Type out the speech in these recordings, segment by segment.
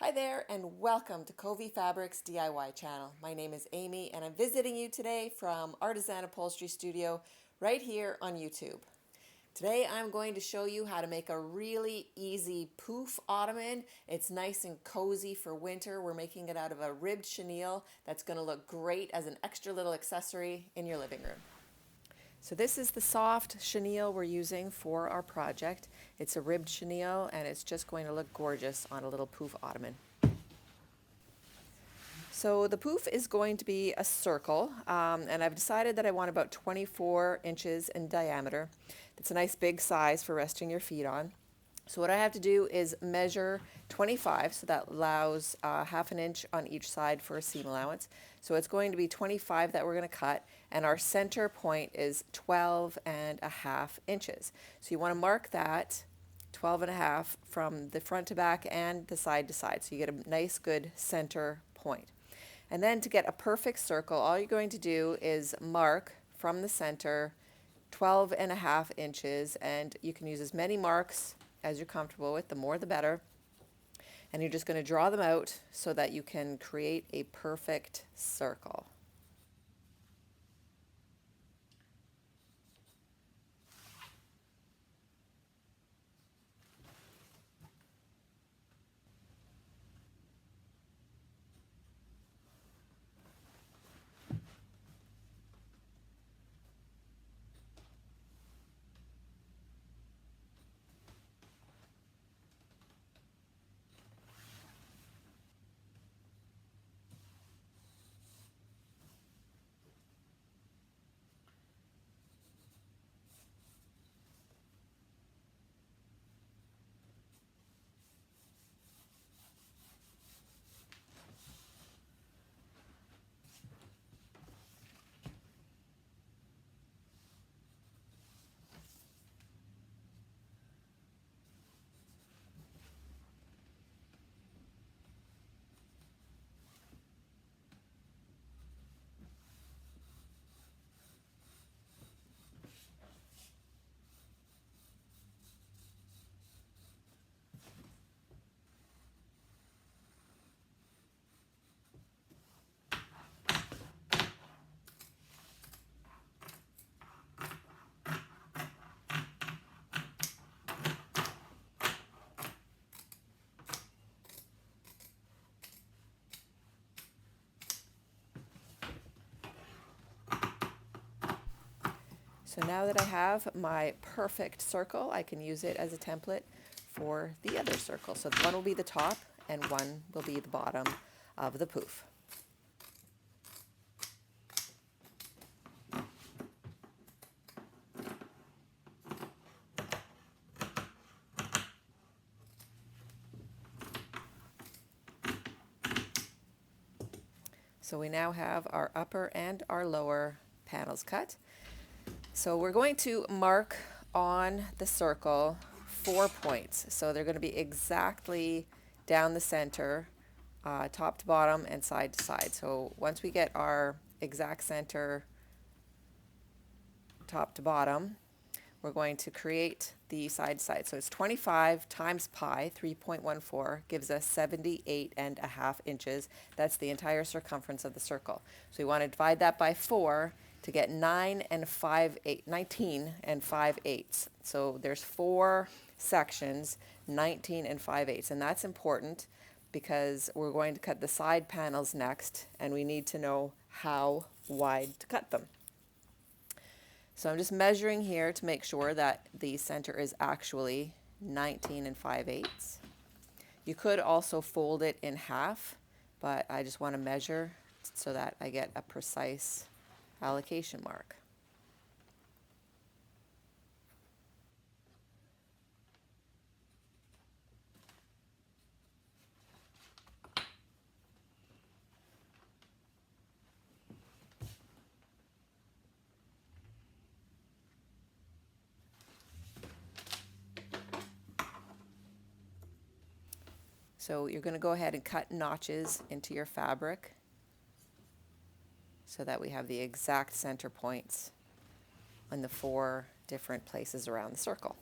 Hi there and welcome to Covey Fabrics DIY channel. My name is Amy and I'm visiting you today from Artisan Upholstery Studio right here on YouTube. Today I'm going to show you how to make a really easy poof ottoman. It's nice and cozy for winter. We're making it out of a ribbed chenille that's going to look great as an extra little accessory in your living room. So this is the soft chenille we're using for our project. It's a ribbed chenille and it's just going to look gorgeous on a little poof ottoman. So the poof is going to be a circle, and I've decided that I want about 24 inches in diameter. It's a nice big size for resting your feet on. So what I have to do is measure 25, so that allows half an inch on each side for a seam allowance. So it's going to be 25 that we're going to cut, and our center point is 12 and a half inches. So you want to mark that 12 and a half from the front to back and the side to side, so you get a nice good center point. And then to get a perfect circle, all you're going to do is mark from the center 12 and a half inches, and you can use as many marks as you're comfortable with, the more the better. And you're just going to draw them out so that you can create a perfect circle. So now that I have my perfect circle, I can use it as a template for the other circle. So one will be the top and one will be the bottom of the poof. So we now have our upper and our lower panels cut. So we're going to mark on the circle 4 points. So they're going to be exactly down the center, top to bottom and side to side. So once we get our exact center top to bottom, we're going to create the side to side. So it's 25 times pi, 3.14, gives us 78 and a half inches. That's the entire circumference of the circle. So we want to divide that by 4 to get 19 and 5/8. So there's 4 sections, 19 and 5/8. And that's important because we're going to cut the side panels next, and we need to know how wide to cut them. So I'm just measuring here to make sure that the center is actually 19 and 5/8. You could also fold it in half, but I just want to measure so that I get a precise allocation mark. So you're going to go ahead and cut notches into your fabric so that we have the exact center points on the 4 different places around the circle.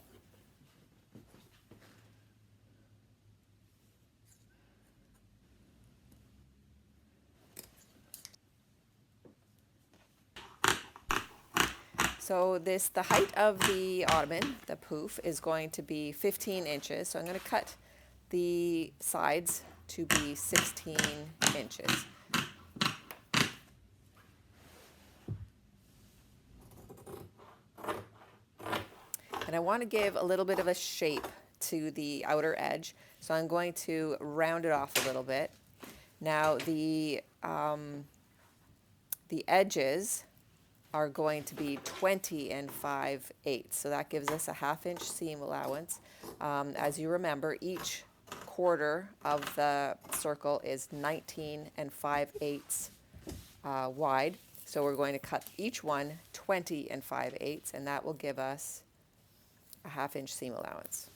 So the height of the ottoman, the poof, is going to be 15 inches. So I'm going to cut the sides to be 16 inches. And I want to give a little bit of a shape to the outer edge, so I'm going to round it off a little bit. Now the edges are going to be 20 and 5/8, so that gives us a 1/2 inch seam allowance. As you remember, each quarter of the circle is 19 and 5/8 wide, so we're going to cut each one 20 and 5/8, and that will give us a 1/2 inch seam allowance.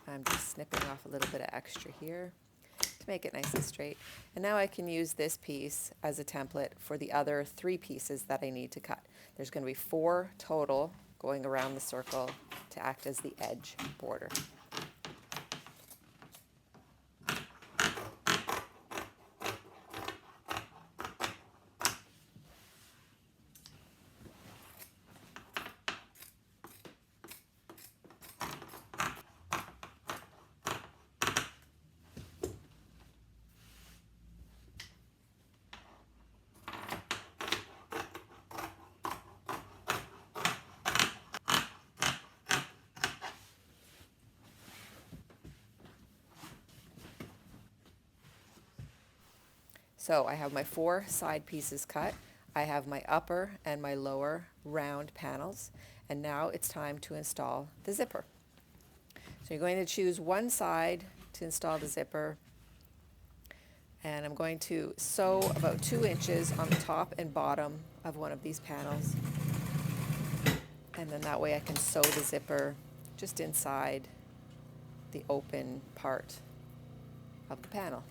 I'm just snipping off a little bit of extra here to make it nice and straight. And now I can use this piece as a template for the other 3 pieces that I need to cut. There's going to be 4 total going around the circle to act as the edge border. So I have my 4 side pieces cut. I have my upper and my lower round panels. And now it's time to install the zipper. So you're going to choose one side to install the zipper. And I'm going to sew about 2 inches on the top and bottom of one of these panels. And then that way I can sew the zipper just inside the open part of the panel.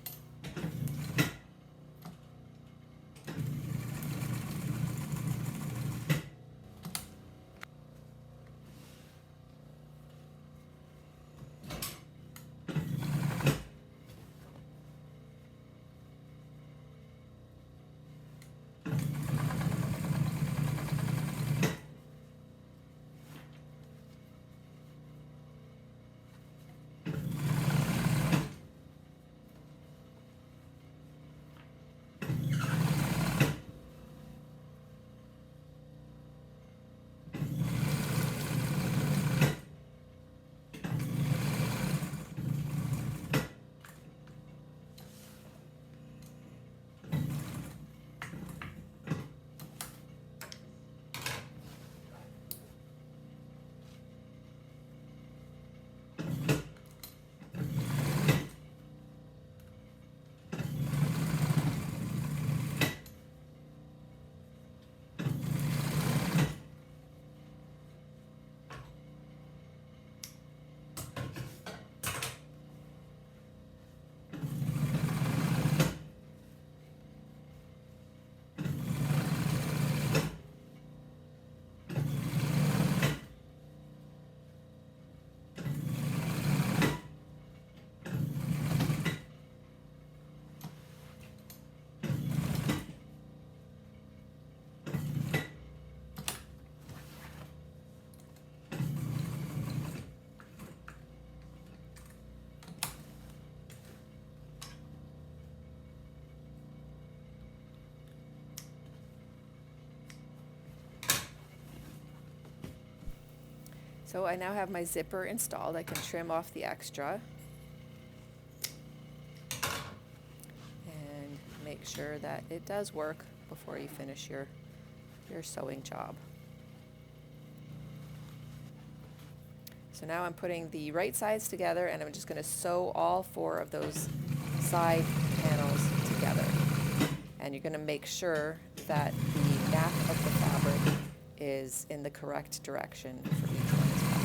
So I now have my zipper installed. I can trim off the extra and make sure that it does work before you finish your sewing job. So now I'm putting the right sides together, and I'm just going to sew all 4 of those side panels together. And you're going to make sure that the nap of the fabric is in the correct direction for each one as well.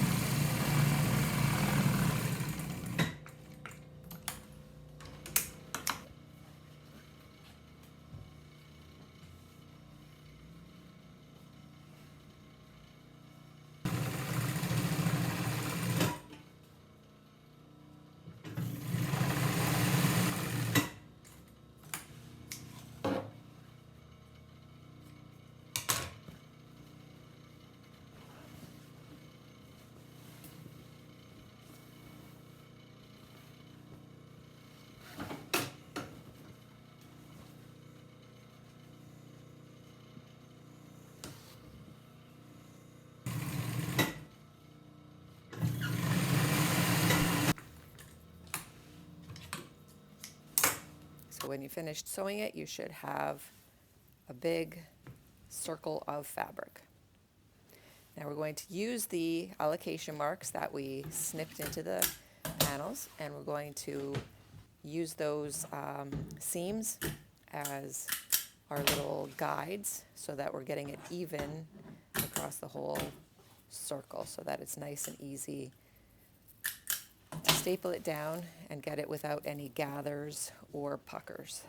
So when you finished sewing it, you should have a big circle of fabric. Now we're going to use the allocation marks that we snipped into the panels, and we're going to use those seams as our little guides so that we're getting it even across the whole circle so that it's nice and easy to staple it down and get it without any gathers or puckers.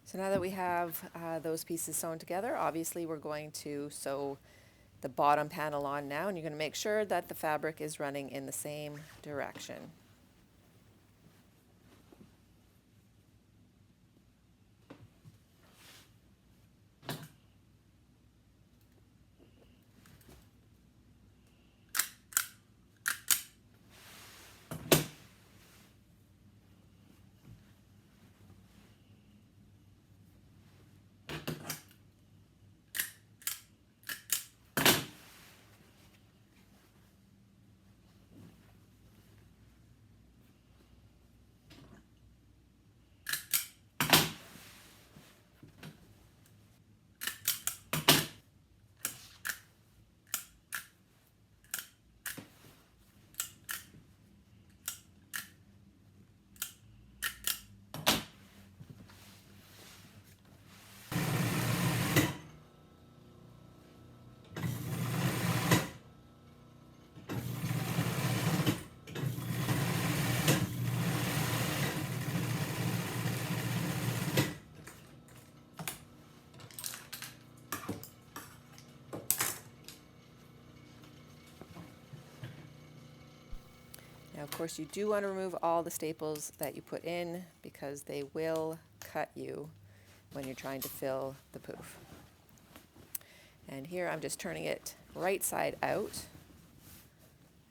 So now that we have those pieces sewn together, obviously we're going to sew the bottom panel on now, and you're going to make sure that the fabric is running in the same direction. Now, of course, you do want to remove all the staples that you put in because they will cut you when you're trying to fill the poof. And here I'm just turning it right side out,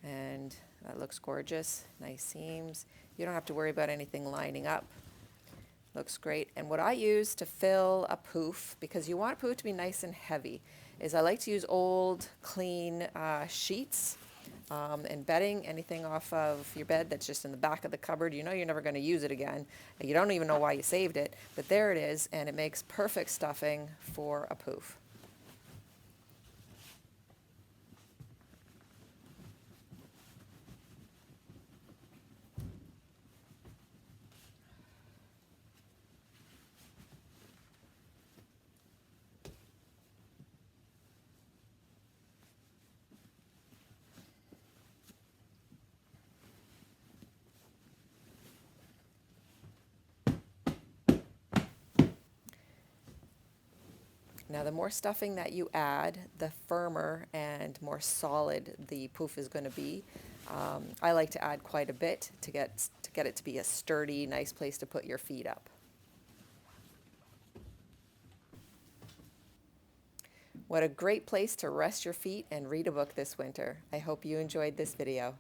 and that looks gorgeous. Nice seams. You don't have to worry about anything lining up. Looks great. And what I use to fill a poof, because you want a poof to be nice and heavy, is I like to use old, clean sheets and bedding, anything off of your bed that's just in the back of the cupboard. You know you're never going to use it again. And you don't even know why you saved it, but there it is, and it makes perfect stuffing for a poof. Now, the more stuffing that you add, the firmer and more solid the poof is going to be. I like to add quite a bit to get it to be a sturdy, nice place to put your feet up. What a great place to rest your feet and read a book this winter. I hope you enjoyed this video.